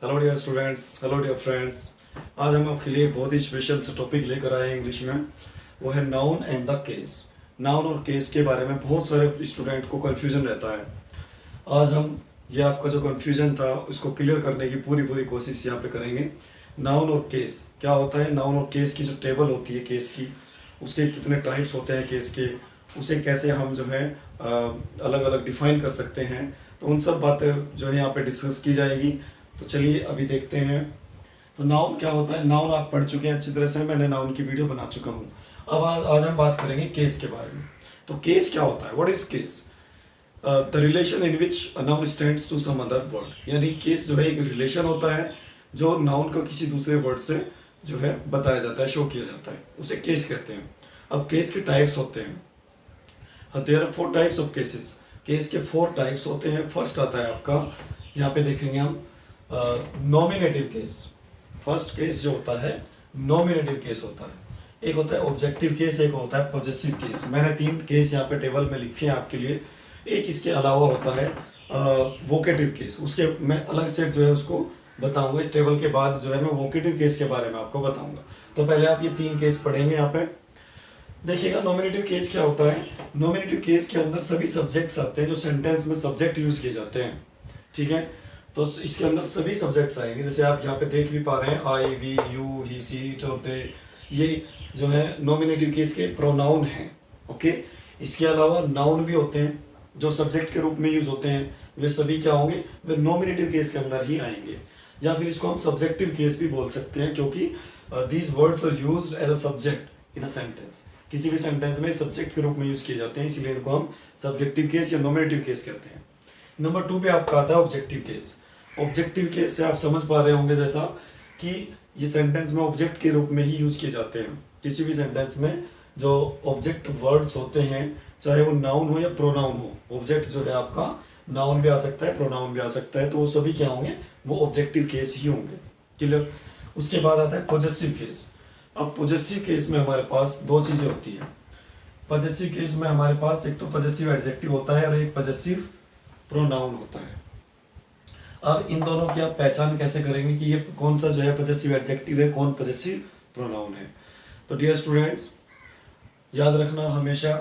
Hello dear students, hello dear friends. आज हम आपके लिए बहुत ही स्पेशल सा टॉपिक लेकर आए हैं इंग्लिश में। वो है noun and the case. Noun और केस के बारे में बहुत सारे स्टूडेंट को कन्फ्यूजन रहता है। आज हम ये आपका जो कन्फ्यूजन था उसको क्लियर करने की पूरी कोशिश यहाँ पे करेंगे। नाउन और केस क्या होता है, नाउन और केस की जो टेबल होती है केस की, उसके कितने टाइप्स होते हैं केस के, उसे कैसे हम जो है अलग अलग डिफाइन कर सकते हैं, तो उन सब बातें जो है यहाँ पे डिस्कस की जाएगी। तो चलिए अभी देखते हैं। तो नाउन क्या होता है, नाउन आप पढ़ चुके हैं अच्छी तरह से, मैंने नाउन की वीडियो बना चुका हूँ। अब आज हम बात करेंगे केस के बारे में। तो केस क्या होता है, what is case? The relation in which a noun stands to some other word. यानी केस जो है एक रिलेशन होता है जो नाउन को किसी दूसरे वर्ड से जो है बताया जाता है, शो किया जाता है, उसे केस कहते हैं। अब केस के टाइप्स होते हैं, there are 4 types of cases. Case के 4 टाइप्स होते हैं। फर्स्ट आता है आपका, यहाँ पे देखेंगे हम, नॉमिनेटिव केस। फर्स्ट केस जो होता है नॉमिनेटिव केस होता है। एक होता है ऑब्जेक्टिव केस, एक होता है पॉजेसिव केस। मैंने 3 केस यहाँ पे टेबल में लिखे हैं आपके लिए। एक इसके अलावा होता है वोकेटिव केस, उसके मैं अलग से जो है उसको बताऊंगा। इस टेबल के बाद जो है मैं वोकेटिव केस के बारे में आपको बताऊंगा। तो पहले आप ये 3 केस पढ़ेंगे। यहाँ पे देखिएगा नॉमिनेटिव केस क्या होता है। नॉमिनेटिव केस के अंदर सभी सब्जेक्ट्स आते हैं जो सेंटेंस में सब्जेक्ट यूज किए जाते हैं, ठीक है। तो इसके अंदर सभी सब्जेक्ट्स आएंगे, जैसे आप यहाँ पे देख भी पा रहे हैं, I, we, you, he, she, it और दे। ये जो है नॉमिनेटिव केस के प्रोनाउन हैं, ओके। इसके अलावा नाउन भी होते हैं जो सब्जेक्ट के रूप में यूज होते हैं, वे सभी क्या होंगे, वे नॉमिनेटिव केस के अंदर ही आएंगे। या फिर इसको हम सब्जेक्टिव केस भी बोल सकते हैं, क्योंकि these words are used as a subject in a sentence. किसी भी सेंटेंस में सब्जेक्ट के रूप में यूज किए जाते हैं, इसलिए इनको हम सब्जेक्टिव केस या नॉमिनेटिव केस कहते हैं। नंबर 2 पे आपका आता है ऑब्जेक्टिव केस। ऑब्जेक्टिव केस से आप समझ पा रहे होंगे जैसा कि ये सेंटेंस में ऑब्जेक्ट के रूप में ही यूज किए जाते हैं। किसी भी सेंटेंस में जो ऑब्जेक्ट वर्ड्स होते हैं, चाहे वो नाउन हो या प्रोनाउन हो, ऑब्जेक्ट जो है आपका नाउन भी आ सकता है, प्रोनाउन भी आ सकता है, तो वो सभी क्या होंगे, वो ऑब्जेक्टिव केस ही होंगे। क्लियर। उसके बाद आता है पॉजेसिव केस। अब पॉजेसिव केस में हमारे पास 2 चीजें होती है। पॉजेसिव केस में हमारे पास एक तो पॉजेसिव एडजेक्टिव होता है और एक पॉजेसिव प्रोनाउन होता है। अब इन दोनों की आप पहचान कैसे करेंगे कि ये कौन सा जो है पॉजेसिव एडजेक्टिव है, कौन पॉजेसिव प्रोनाउन है। तो डियर स्टूडेंट्स, याद रखना हमेशा,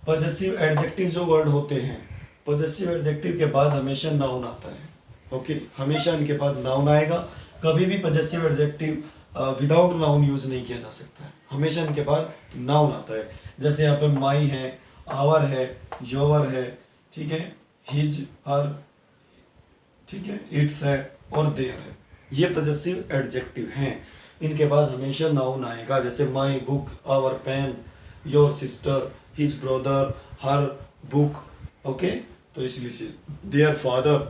पॉजेसिव एडजेक्टिव जो वर्ड होते हैं, पॉजेसिव एडजेक्टिव के बाद हमेशा नाउन आता है, ओके। हमेशा इनके बाद नाउन आएगा। कभी भी possessive adjective without noun use नहीं किया जा सकता है, हमेशा इनके बाद नाउन आता है। जैसे यहाँ पे माई है, आवर है, योवर है, ठीक है, हिज, हर, ठीक है, इट्स है और देयर है। ये पॉजेसिव एडजेक्टिव हैं। इनके बाद हमेशा नाउन आएगा, जैसे my book, our pen, your sister, his brother, her book, okay. तो इसलिए देयर फादर,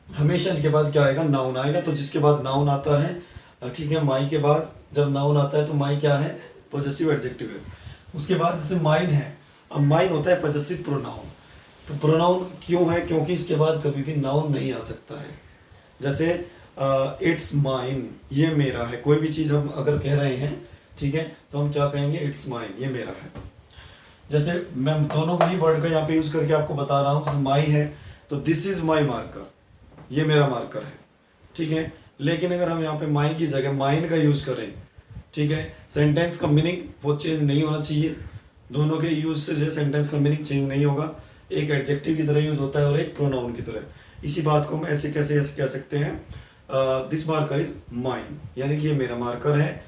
हमेशा इनके बाद क्या आएगा, नाउन आएगा। तो जिसके बाद नाउन आता है, ठीक है, माई के बाद जब नाउन आता है तो माई क्या है, पॉजेसिव एडजेक्टिव है। उसके बाद जैसे माइन है, अब माइन होता है पॉजेसिव प्रोनाउन। तो प्रोनाउन क्यों है, क्योंकि इसके बाद कभी भी नाउन नहीं आ सकता है। जैसे इट्स माइन, ये मेरा है। कोई भी चीज़ हम अगर कह रहे हैं, ठीक है, तो हम क्या कहेंगे, इट्स माइन, ये मेरा है। जैसे मैं दोनों का ही वर्ड का यहाँ पे यूज करके आपको बता रहा हूँ। जैसे माई है तो दिस इज माई मार्कर, ये मेरा मार्कर है, ठीक है। लेकिन अगर हम यहाँ पे माई की जगह माइन का यूज करें, ठीक है, सेंटेंस का मीनिंग वो चेंज नहीं होना चाहिए। दोनों के यूज से जो है सेंटेंस का मीनिंग चेंज नहीं होगा। एक एडजेक्टिव की तरह यूज होता है और एक प्रोनाउन की तरह। इसी बात को हम ऐसे कैसे कह सकते हैं, दिस मार्कर इज माइन, यानी कि ये मेरा मार्कर है।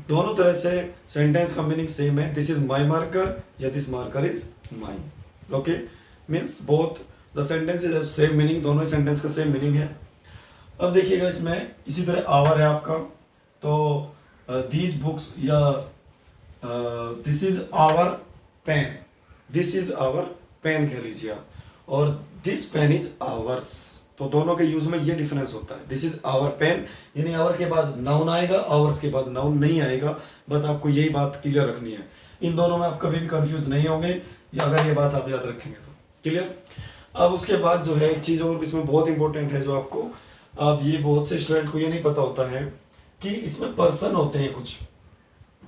दोनों तरह से सेंटेंस का मीनिंग सेम है, दिस इज माई मार्कर या this marker is mine, okay. Means both the sentence is same meaning, दोनों सेंटेंस का सेम मीनिंग है। अब देखिएगा इसमें इसी तरह आवर है आपका, तो दीज बुक्स या this is our pen, this is our pen कह लीजिए आप, और दिस पेन इज आवर्स। तो दोनों के यूज में ये डिफरेंस होता है। दिस इज आवर पेन, यानी आवर के बाद नाउन आएगा, आवर्स के बाद नाउन नहीं आएगा। बस आपको यही बात क्लियर रखनी है। इन दोनों में आप कभी भी कंफ्यूज नहीं होंगे, या अगर ये बात आप याद रखेंगे तो क्लियर। अब उसके बाद जो है एक चीज और इसमें बहुत इंपॉर्टेंट है, जो आपको, अब ये बहुत से स्टूडेंट को ये नहीं पता होता है कि इसमें पर्सन होते हैं, कुछ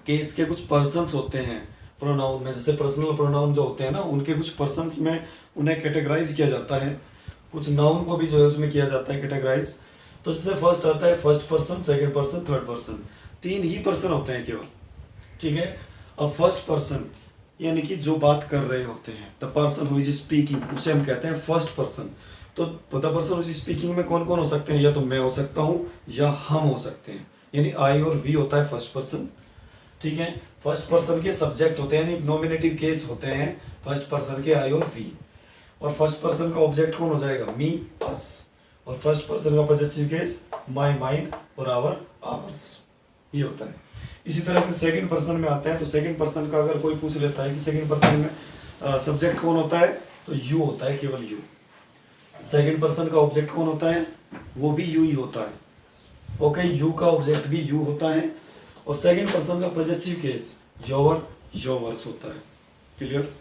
केस के कुछ पर्सन्स होते हैं प्रोनाउन में। जैसे पर्सनल प्रोनाउन जो होते हैं ना, उनके कुछ पर्सन्स में उन्हें कैटेगराइज किया जाता है। कुछ नाउन को भी जो है उसमें किया जाता है कैटेगराइज। तो जैसे फर्स्ट आता है first person, second person, third person, 3 ही पर्सन होते हैं केवल, ठीक है। अब फर्स्ट पर्सन यानी कि जो बात कर रहे होते हैं, the person who is speaking, उसे हम कहते हैं फर्स्ट पर्सन। तो the person who is speaking में कौन कौन हो सकते हैं, या तो मैं हो सकता हूँ या हम हो सकते हैं, यानी आई और वी होता है फर्स्ट पर्सन, ठीक है। फर्स्ट पर्सन के सब्जेक्ट होते हैं, यानी नॉमिनेटिव केस होते हैं फर्स्ट पर्सन के, आई और वी। और फर्स्ट पर्सन का ऑब्जेक्ट कौन हो जाएगा, मी, अस। और फर्स्ट पर्सन का पॉजेसिव केस माई, माइन और आवर, आवर्स, ये होता है। इसी तरह फिर सेकंड पर्सन में आते हैं, तो सेकंड पर्सन का अगर कोई पूछ लेता है कि सेकंड पर्सन में सब्जेक्ट कौन होता है, तो यू होता है, केवल यू। सेकंड पर्सन का ऑब्जेक्ट कौन होता है, वो भी यू ही होता है, ओके। यू का ऑब्जेक्ट भी यू होता है। और सेकंड पर्सन का पॉजेसिव केस योर, योवर्स होता है, क्लियर।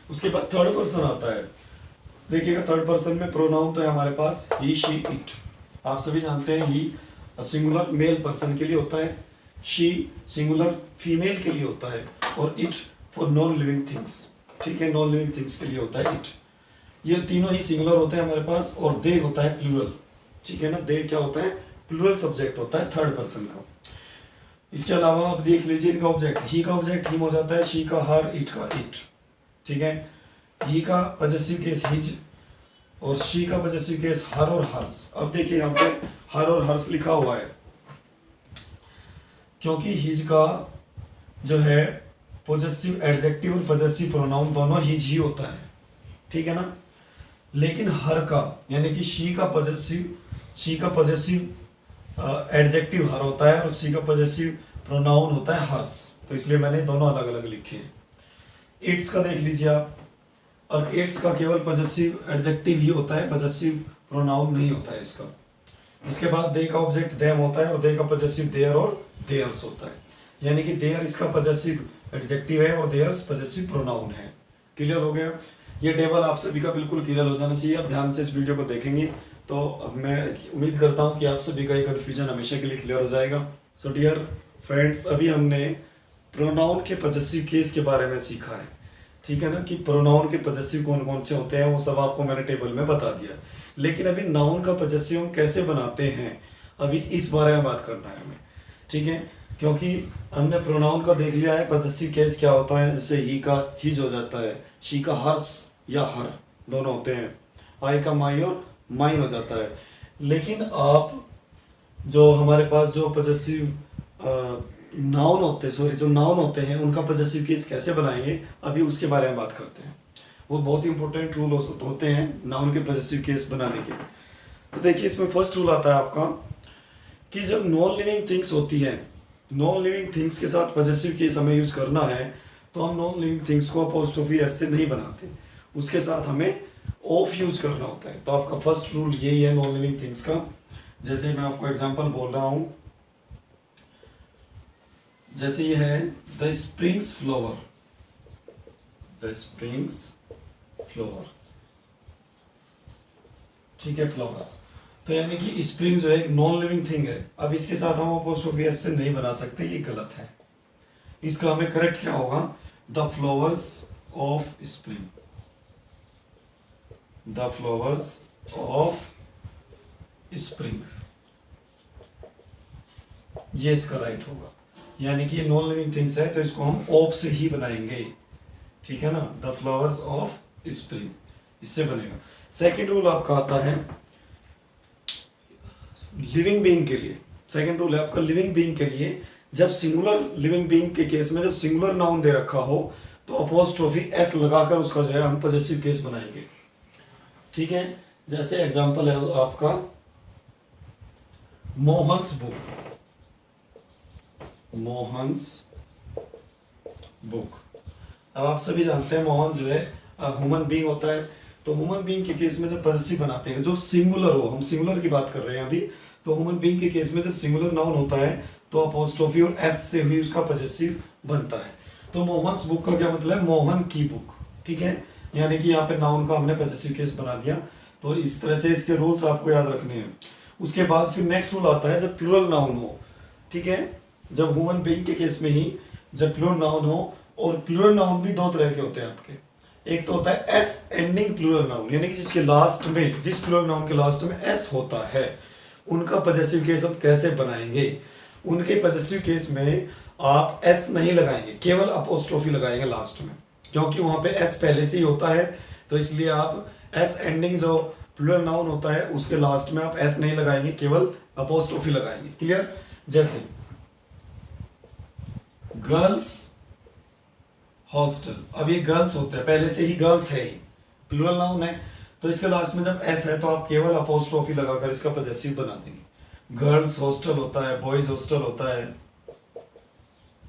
उसके बाद थर्ड पर्सन आता है, देखिएगा थर्ड पर्सन में प्रोनाउन तो है हमारे पास ही, शी, इट। आप सभी जानते हैं ही सिंगुलर मेल पर्सन के लिए होता है, शी सिंगुलर फीमेल के लिए होता है, और it for non living things, ठीक है, नॉन लिविंग थिंग्स के लिए होता है इट। ये तीनों ही सिंगुलर होते हैं हमारे पास। और दे होता है प्लूरल, ठीक है ना, दे क्या होता है, प्लूरल सब्जेक्ट होता है थर्ड पर्सन का। इसके अलावा आप देख लीजिए इनका ऑब्जेक्ट, ही का ऑब्जेक्ट हिम हो जाता है, शी का हर, इट का इट, ठीक है। ही का पॉजेसिव केस हिज, और शी का पॉजेसिव केस हर और हर्स। अब देखिए यहाँ पे हर और हर्स लिखा हुआ है, क्योंकि हिज का जो है पॉजेसिव एडजेक्टिव और पॉजेसिव प्रोनाउन दोनों हिज ही होता है, ठीक है ना। लेकिन हर का यानी कि शी का पॉजेसिव एडजेक्टिव हर होता है, और शी का पॉजेसिव प्रोनाउन होता है हर्स, तो इसलिए मैंने दोनों अलग अलग लिखे हैं। इट्स का देख लीजिए आप, अब इट्स का केवल पॉजेसिव एडजेक्टिव ही होता है, पॉजेसिव प्रोनाउन नहीं होता है इसका। इसके बाद दे का ऑब्जेक्ट देम होता है, और दे का पॉजेसिव देयर और देयर्स होता है, यानी कि देयर इसका पॉजेसिव एडजेक्टिव है और देयर्स पॉजेसिव प्रोनाउन है। क्लियर हो गया। ये टेबल आप सभी का बिल्कुल क्लियर हो जाना चाहिए। आप ध्यान से इस वीडियो को देखेंगे तो अब मैं उम्मीद करता हूँ कि आप सभी का ये कन्फ्यूजन हमेशा के लिए क्लियर हो जाएगा। सो डियर फ्रेंड्स, अभी हमने प्रोनाउन के पॉजेसिव केस के बारे में सीखा है, ठीक है ना, कि प्रोनाउन के पॉजेसिव कौन कौन से होते हैं, वो सब आपको मैंने टेबल में बता दिया। लेकिन अभी नाउन का पॉजेसिव हम कैसे बनाते हैं, अभी इस बारे में बात करना है हमें, ठीक है। क्योंकि हमने प्रोनाउन का देख लिया है पॉजेसिव केस क्या होता है, जैसे ही का हिज हो जाता है, शी का हर्स या हर दोनों होते हैं, आई का माई और माइन हो जाता है। लेकिन आप जो हमारे पास जो पॉजेसिव नाउन होते हैं, सॉरी जो नाउन होते हैं, उनका पॉजेसिव केस कैसे बनाएंगे, अभी उसके बारे में बात करते हैं। वो बहुत ही इंपॉर्टेंट रूल होते हैं नाउन के पॉजेसिव केस बनाने के। तो देखिए इसमें फर्स्ट रूल आता है आपका कि जब नॉन लिविंग थिंग्स होती है, नॉन लिविंग थिंग्स के साथ पॉजेसिव केस हमें यूज करना है, तो हम नॉन लिविंग थिंग्स को अपोस्ट्रोफी एस से नहीं बनाते, उसके साथ हमें ऑफ यूज करना होता है। तो आपका फर्स्ट रूल यही है नॉन लिविंग थिंग्स का। जैसे मैं आपको एग्जांपल बोल रहा हूं, जैसे ये है the springs flower, the springs flower, ठीक है, फ्लावर्स। तो यानी कि स्प्रिंग जो है एक नॉन लिविंग थिंग है। अब इसके साथ हम अपोस्ट्रोफी एस से नहीं बना सकते, ये गलत है। इसका हमें करेक्ट क्या होगा, the flowers of spring, the flowers of spring, ये इसका राइट होगा। यानी कि ये नॉन लिविंग थिंग्स है तो इसको हम ऑफ से ही बनाएंगे, ठीक है ना, द फ्लावर्स ऑफ स्प्रिंग, इससे बनेगा। सेकेंड रूल आपका आता है लिविंग बीइंग के लिए। सेकेंड रूल है आपका लिविंग बीइंग के लिए, जब सिंगुलर लिविंग बीइंग के केस में जब सिंगुलर नाउन दे रखा हो तो अपोस्ट्रोफी एस लगाकर उसका जो है हम पॉजेसिव केस बनाएंगे, ठीक है। जैसे एग्जांपल है आपका मोहन्स बुक, मोहन्स बुक। अब आप सभी जानते हैं मोहन जो है ह्यूमन बीइंग होता है, तो ह्यूमन बीइंग के केस में जब पॉजेसिव बनाते हैं, जो सिंगुलर हो, हम सिंगुलर की बात कर रहे हैं अभी, तो ह्यूमन बीइंग के केस में जब सिंगुलर नाउन होता है तो अपोस्ट्रोफी और एस से ही उसका पॉजेसिव बनता है। तो मोहन्स बुक का क्या मतलब है, मोहन की बुक, ठीक है। यानी कि यहाँ पे नाउन का हमने पॉजेसिव केस बना दिया। तो इस तरह से इसके रूल्स आपको याद रखने हैं। उसके बाद फिर नेक्स्ट रूल आता है जब प्लूरल नाउन हो, ठीक है, जब ह्यूमन बीइंग के केस में ही जब प्लूरल नाउन हो, और प्लूरल नाउन भी दो तरह के होते हैं आपके। एक तो होता है एस एंडिंग प्लूरल नाउन, यानी कि जिसके लास्ट में, जिस प्लूरल नाउन के लास्ट में एस होता है उनका पॉजेसिव केस हम कैसे बनाएंगे। उनके पॉजेसिव केस में आप एस नहीं लगाएंगे, केवल अपोस्ट्रोफी लगाएंगे लास्ट में, क्योंकि वहां पे एस पहले से ही होता है, तो इसलिए आप एस एंडिंग जो प्लूरल नाउन होता है उसके लास्ट में आप एस नहीं लगाएंगे, केवल अपोस्ट्रोफी लगाएंगे। क्लियर। जैसे गर्ल्स हॉस्टल, अब ये गर्ल्स होते हैं, पहले से ही गर्ल्स है, ही प्लूरल नाउन है, तो इसके लास्ट में जब एस है तो आप केवल अपोस्ट्रोफी लगाकर इसका पॉजेसिव बना देंगे। गर्ल्स हॉस्टल होता है, बॉयज हॉस्टल होता है।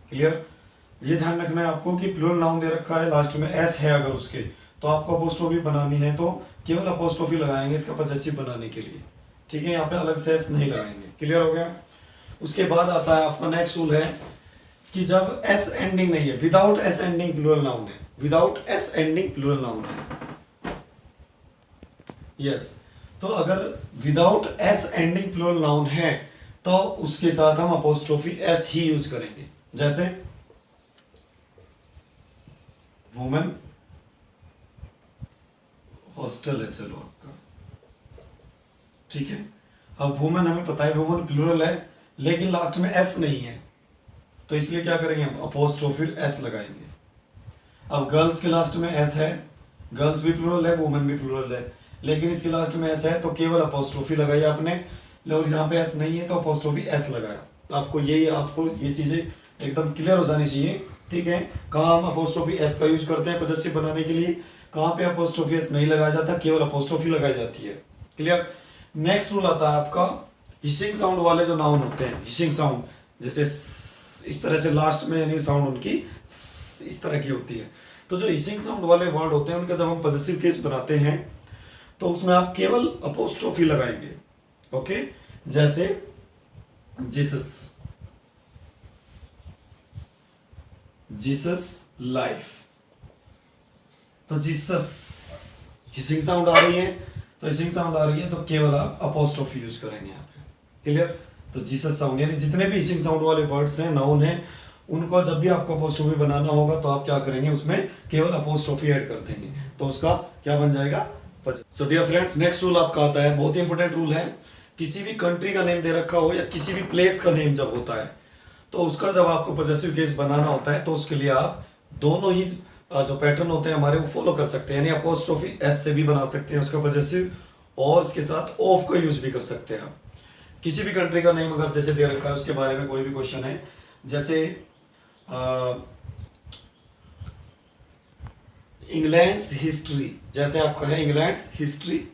क्लियर। ये ध्यान रखना है आपको कि प्लूरल नाउन दे रखा है, लास्ट में एस है अगर उसके, तो आपको अपोस्ट्रोफी बनानी है तो केवल अपोस्ट्रोफी लगाएंगे इसका पॉजेसिव बनाने के लिए। ठीक है, यहाँ पे अलग से एस नहीं लगाएंगे। क्लियर हो गया। उसके बाद आता है आपका नेक्स्ट रूल है कि जब एस एंडिंग नहीं है, without S ending plural noun है, without S ending plural noun है। यस, तो अगर without S ending plural noun है तो उसके साथ हम अपोस्ट्रोफी एस ही यूज करेंगे। जैसे वुमेन हॉस्टल है, चलो आपका, ठीक है। अब वुमेन हमें पता है वुमेन प्लूरल है, लेकिन लास्ट में एस नहीं है, तो इसलिए क्या करेंगे हम अपोस्ट्रोफी एस लगाएंगे। अब गर्ल्स के लास्ट में एस है, गर्ल्स भी प्लूरल है, वुमेन भी प्लूरल है, लेकिन इसके लास्ट में एस है तो केवल अपोस्ट्रोफी लगाई आपने, और यहाँ पे एस नहीं है तो अपोस्ट्रोफी एस लगाया। तो आपको ये चीजें एकदम क्लियर हो जानी चाहिए। ठीक है, कहाँ हम अपोस्ट्रोफी एस का यूज करते हैं पॉजेसिव बनाने के लिए, कहाँ पे अपोस्ट्रोफी एस नहीं लगाया जाता, केवल अपोस्ट्रोफी लगाई जाती है। क्लियर। नेक्स्ट रूल आता है आपका हिसिंग साउंड वाले जो नाउन होते हैं, हिसिंग साउंड, जैसे इस तरह से लास्ट में यानी साउंड उनकी इस तरह की होती है, तो जो हिसिंग साउंड वाले वर्ड होते हैं उनका जब हम पॉजेसिव केस बनाते हैं तो उसमें आप केवल अपोस्ट्रोफी लगाएंगे। ओके, जैसे जीसस, जीसस लाइफ, तो जीसस हिसिंग साउंड आ रही है, तो हिसिंग साउंड आ रही है तो केवल आप अपोस्ट्रोफी यूज करेंगे यहाँ पे। क्लियर। तो जीसस साउंड यानी जितने भी हिसिंग साउंड वाले वर्ड्स हैं, नाउन है, उनको जब भी आपको अपोस्ट्रोफी बनाना होगा तो आप क्या करेंगे, उसमें केवल अपोस्ट्रोफी ऐड कर देंगे, तो उसका क्या बन जाएगा। So dear friends, next rule आपका आता है, बहुत ही इंपॉर्टेंट रूल है। किसी भी कंट्री का नेम दे रखा हो या किसी भी प्लेस का नेम जब होता है तो उसका जब आपको पॉजेसिव केस बनाना होता है तो उसके लिए आप दोनों ही जो पैटर्न होते हैं हमारे वो फॉलो कर सकते हैं, यानी अपोस्ट्रोफी एस से भी बना सकते हैं उसका पॉजेसिव, और उसके साथ ऑफ का यूज भी कर सकते हैं आप। किसी भी कंट्री का नेम अगर जैसे दे रखा है उसके बारे में कोई भी क्वेश्चन है, जैसे इंग्लैंड्स हिस्ट्री, जैसे आपका है इंग्लैंड्स हिस्ट्री,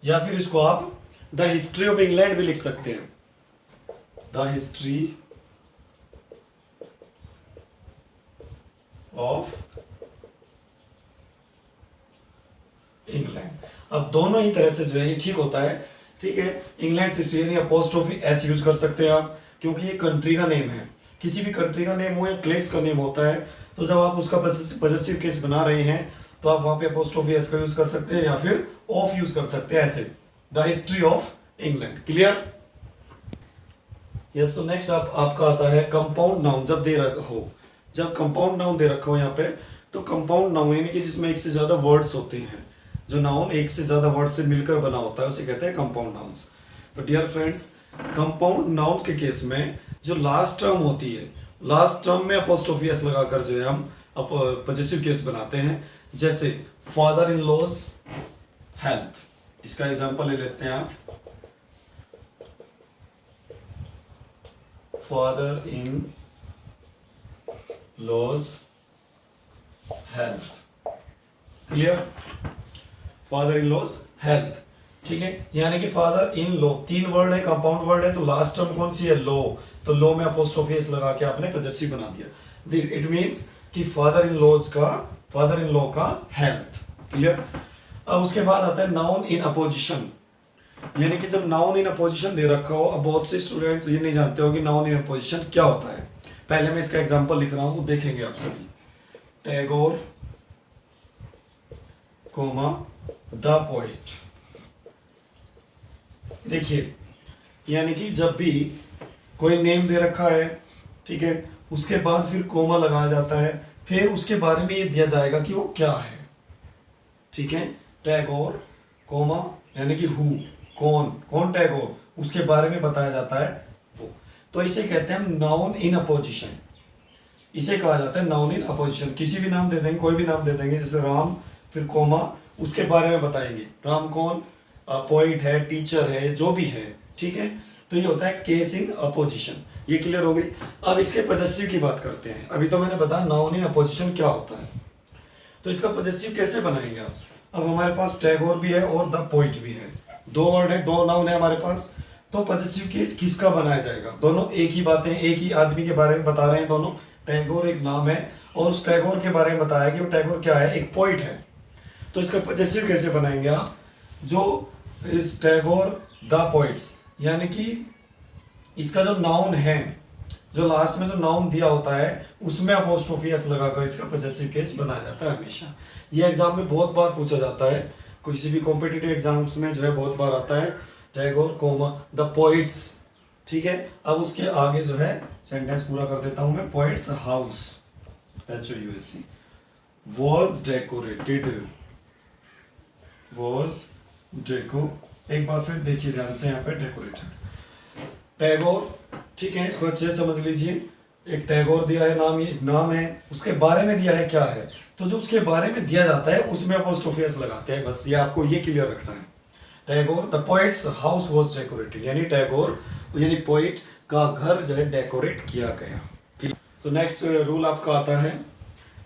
या फिर इसको आप द हिस्ट्री ऑफ इंग्लैंड भी लिख सकते हैं, द हिस्ट्री ऑफ इंग्लैंड। अब दोनों ही तरह से जो है ये ठीक होता है। ठीक है, इंग्लैंड हिस्ट्री यानी अपोस्ट्रोफी एस यूज कर सकते हैं आप, क्योंकि ये कंट्री का नेम है। किसी भी कंट्री का नेम हो या प्लेस का नेम होता है तो जब आप उसका पॉजेसिव केस बना रहे हैं तो आप वहां पे अपोस्ट्रोफी एस का यूज कर सकते हैं या फिर ऑफ यूज कर सकते हैं, ऐसे the history of England. Clear. Yes, तो नेक्स्ट आपका आता है कंपाउंड नाउन। जब दे रखा हो, जब कंपाउंड नाउन दे रखा हो यहाँ पे, तो कंपाउंड नाउन यानी कि जिसमें एक से ज्यादा वर्ड्स होते हैं, जो नाउन एक से ज्यादा वर्ड से मिलकर बना होता है उसे कहते हैं कंपाउंड नाउन्स। तो डियर फ्रेंड्स, कंपाउंड नाउन के केस में जो लास्ट टर्म होती है, लास्ट टर्म में अपोस्ट्रोफी एस लगाकर जो है हम पॉजेसिव केस बनाते हैं। जैसे फादर इन लॉज हेल्थ, इसका एग्जांपल ले लेते हैं आप, father in law's health. Clear. Father in law's health, ठीक है, यानी कि फादर इन लॉ, तीन वर्ड है, कंपाउंड वर्ड है, तो लास्ट टर्म कौन सी है, लॉ, तो लॉ में अपोस्ट्रोफी एस लगा के आपने पॉजेसिव बना दिया। इट मींस कि फादर इन लॉ का हेल्थ। क्लियर। अब उसके बाद आता है नाउन इन अपोजिशन, यानी कि जब नाउन इन अपोजिशन दे रखा हो, अब बहुत से स्टूडेंट ये नहीं जानते हो कि नाउन इन अपोजिशन क्या होता है। पहले मैं इसका एग्जांपल लिख रहा हूं, देखेंगे आप सभी। Tagore comma the poet. देखिए, यानी कि जब भी कोई नेम दे रखा है, ठीक है, उसके बाद फिर कोमा लगाया जाता है, फिर उसके बारे में ये दिया जाएगा कि वो क्या है। ठीक है, टैगोर कोमा यानी कि हु, कौन टैगोर, उसके बारे में बताया जाता है वो। तो इसे कहते हैं हम नाउन इन अपोजिशन, इसे कहा जाता है नाउन इन अपोजिशन। किसी भी नाम दे देंगे, कोई भी नाम दे देंगे, जैसे राम, फिर कोमा, उसके बारे में बताएंगे राम कौन, पोइट है, टीचर है, जो भी है। ठीक है, तो ये होता है केस इन अपोजिशन। ये क्लियर हो गई। अब इसके पजेसिव की बात करते हैं। अभी तो मैंने बताया नाउन इन अपोजिशन क्या होता है, तो इसका पजेसिव कैसे बनाएंगे आप। अब हमारे पास टैगोर भी है और द पोइट भी है, दो वर्ड है, दो नाउन है हमारे पास, तो पजेसिव केस किसका बनाया जाएगा। दोनों एक ही बातें, एक ही आदमी के बारे में बता रहे हैं दोनों। टैगोर एक नाम है और उस टैगोर के बारे में बताया कि वो टैगोर क्या है, एक पोइट है। तो इसका पजेसिव कैसे बनाएंगे आप, जो इस टैगोर द पोइट्स, यानी कि इसका जो नाउन है, जो लास्ट में जो नाउन दिया होता है उसमें अपोस्ट्रोफी एस लगाकर इसका पजेसिव केस बनाया जाता है हमेशा। ये एग्जाम में बहुत बार पूछा जाता है, किसी भी कॉम्पिटिटिव एग्जाम्स में जो है बहुत बार आता है टैगोर कोमा द पोइट्स। ठीक है, अब उसके आगे जो है सेंटेंस पूरा कर देता हूं मैं। Poets house HOUSE was decorated, एक बार फिर देखिए ध्यान से यहाँ पे डेकोरेटेड टैगोर। ठीक है, इसको अच्छे से समझ लीजिए। एक टैगोर दिया है नाम, ये नाम है, उसके बारे में दिया है क्या है, तो जो उसके बारे में दिया जाता है उसमें अपोस्ट्रोफी एस लगाते हैं। बस ये आपको ये क्लियर रखना है। Tagore the poets house was decorated, यानी टैगोर यानी पोइट का घर जो है डेकोरेट किया गया। तो नेक्स्ट रूल आपका आता है,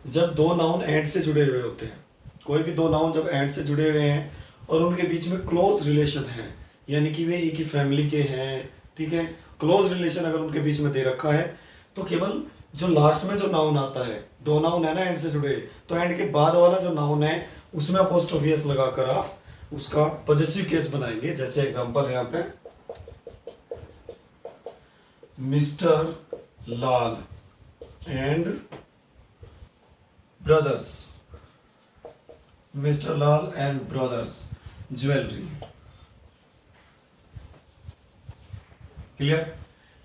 जब दो नाउन एंड से जुड़े हुए होते हैं, कोई भी दो नाउन जब एंड से जुड़े हुए हैं और उनके बीच में क्लोज रिलेशन है, यानी कि वे एक ही फैमिली के हैं। ठीक है, क्लोज रिलेशन अगर उनके बीच में दे रखा है, तो केवल जो लास्ट में जो नाउन आता है, दो नाउन है ना एंड से जुड़े, तो एंड के बाद वाला जो नाउन है उसमें अपोस्ट्रोफी एस लगाकर आप उसका पजेसिव केस बनाएंगे। जैसे एग्जांपल है यहाँ पे, mister Lal and brothers, mister Lal and brothers jewellery. Clear,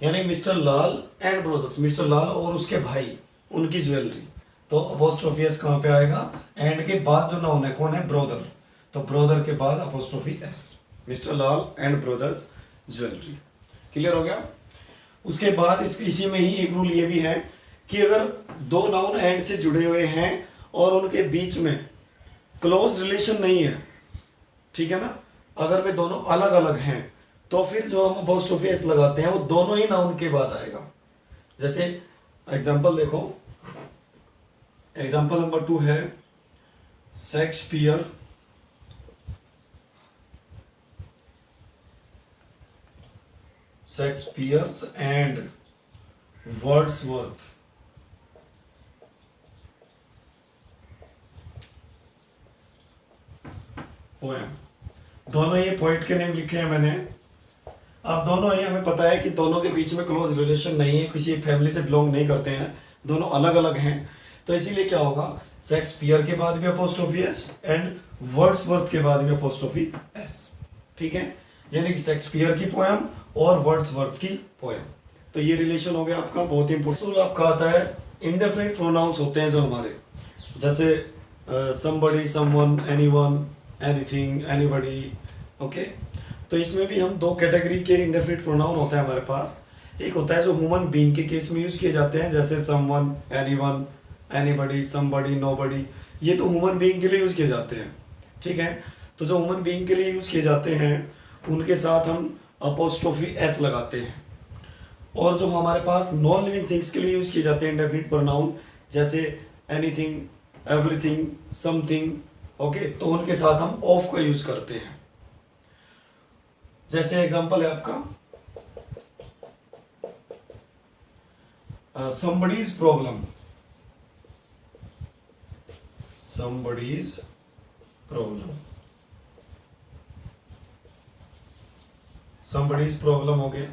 यानी mister Lal and brothers, mister Lal और उसके भाई, उनकी ज्वेलरी। तो अपोस्ट्रोफी एस कहां पे आएगा, एंड के बाद जो नाउन है कौन है, ब्रदर, तो ब्रदर के बाद apostrophe S, mister Lal and brothers jewellery. Clear हो गया। उसके बाद इसी में ही एक रूल ये भी है कि अगर दो नाउन एंड से जुड़े हुए हैं और उनके बीच में क्लोज रिलेशन नहीं है, ठीक है ना, अगर वे दोनों अलग अलग हैं, तो फिर जो हम अपोस्ट्रोफी एस लगाते हैं वो दोनों ही नाउन के बाद आएगा। जैसे एग्जांपल देखो, एग्जांपल नंबर 2 है शेक्सपियर एंड वर्ड्सवर्थ। पोएम, दोनों ये पोइट के नेम लिखे हैं मैंने। अब दोनों ही हमें पता है कि दोनों के बीच में क्लोज रिलेशन नहीं है, किसी फैमिली से बिलोंग नहीं करते हैं, दोनों अलग अलग हैं। तो इसीलिए क्या होगा, शेक्सपियर के बाद भी अपोस्ट्रोफी एस एंड वर्ड्सवर्थ के बाद भी अपोस्ट्रोफी एस। ठीक है, यानी कि शेक्सपियर की पोएम और वर्ड्सवर्थ की पोएम। तो ये रिलेशन हो गया आपका, बहुत ही इंपॉर्टेंट। आपका आता है इंडेफिनिट प्रोनाउंस होते हैं जो हमारे, जैसे somebody, someone, anyone, anything, anybody. Okay, तो इसमें भी हम दो कैटेगरी के इंडेफिनिट प्रोनाउन होते हैं हमारे पास। एक होता है जो ह्यूमन बीइंग के केस में यूज किए जाते हैं, जैसे someone, anyone, anybody, somebody, nobody, ये तो ह्यूमन बीइंग के लिए यूज किए जाते हैं। ठीक है, तो जो ह्यूमन बीइंग के लिए यूज किए जाते हैं उनके साथ हम अपोस्ट्रोफी एस लगाते हैं। और जो हमारे पास नॉन लिविंग थिंग्स के लिए यूज किए जाते हैं इंडेफिनिट प्रोनाउन, जैसे एनीथिंग, एवरीथिंग, समथिंग, ओके, तो उनके साथ हम ऑफ का यूज करते हैं। जैसे एग्जांपल है आपका somebody's problem, somebody's problem, somebody's problem हो गया।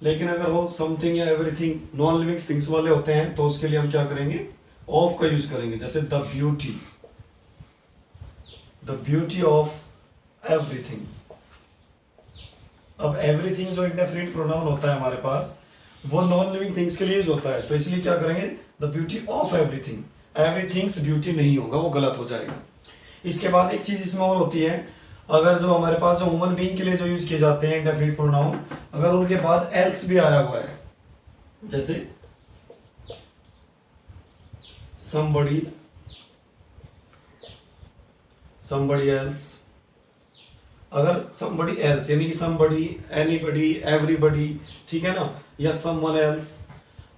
लेकिन अगर हो समथिंग या एवरीथिंग, नॉन लिविंग थिंग्स वाले होते हैं, तो उसके लिए हम क्या करेंगे, ऑफ का यूज करेंगे। जैसे द ब्यूटी ऑफ एवरीथिंग। अब एवरीथिंग जो इंडेफिनिट प्रोनाउन होता है हमारे पास, वो नॉन लिविंग थिंग्स के लिए यूज होता है, तो इसलिए क्या करेंगे, the beauty of everything, everything's beauty नहीं होगा, वो गलत हो जाएगा। इसके बाद एक चीज इसमें और होती है, अगर जो हमारे पास जो ह्यूमन बीइंग के लिए जो यूज किए जाते हैं इंडेफिनिट प्रोनाउन, अगर उनके बाद एल्स भी आया हुआ है, जैसे somebody else, अगर somebody else यानी कि somebody, anybody, everybody, ठीक है ना, या someone else,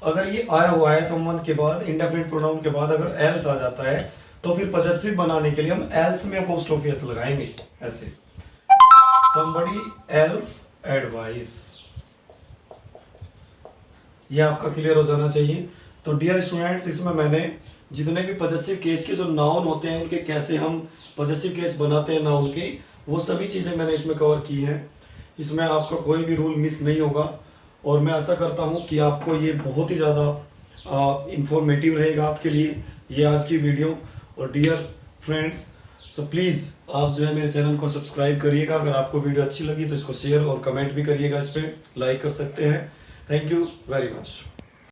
अगर ये आया हुआ है someone के बाद, इंडेफिनिट प्रोनाउन के बाद अगर else आ जाता है, तो फिर पॉजेसिव बनाने के लिए हम else में अपोस्ट्रोफी s लगाएंगे, ऐसे somebody else advice। ये आपका क्लियर हो जाना चाहिए। तो डियर स्टूडेंट्स, इसमें मैंने जितने भी पॉजेसिव केस के जो नाउन होते हैं उनके कैसे हम पॉजेसिव केस बनाते हैं नाउन के, वो सभी चीज़ें मैंने इसमें कवर की है। इसमें आपका कोई भी रूल मिस नहीं होगा, और मैं आशा करता हूँ कि आपको ये बहुत ही ज़्यादा इंफॉर्मेटिव रहेगा आपके लिए ये आज की वीडियो। और डियर फ्रेंड्स, सो प्लीज़ आप जो है मेरे चैनल को सब्सक्राइब करिएगा। अगर आपको वीडियो अच्छी लगी तो इसको शेयर और कमेंट भी करिएगा, इस पर लाइक कर सकते हैं। Thank you very much.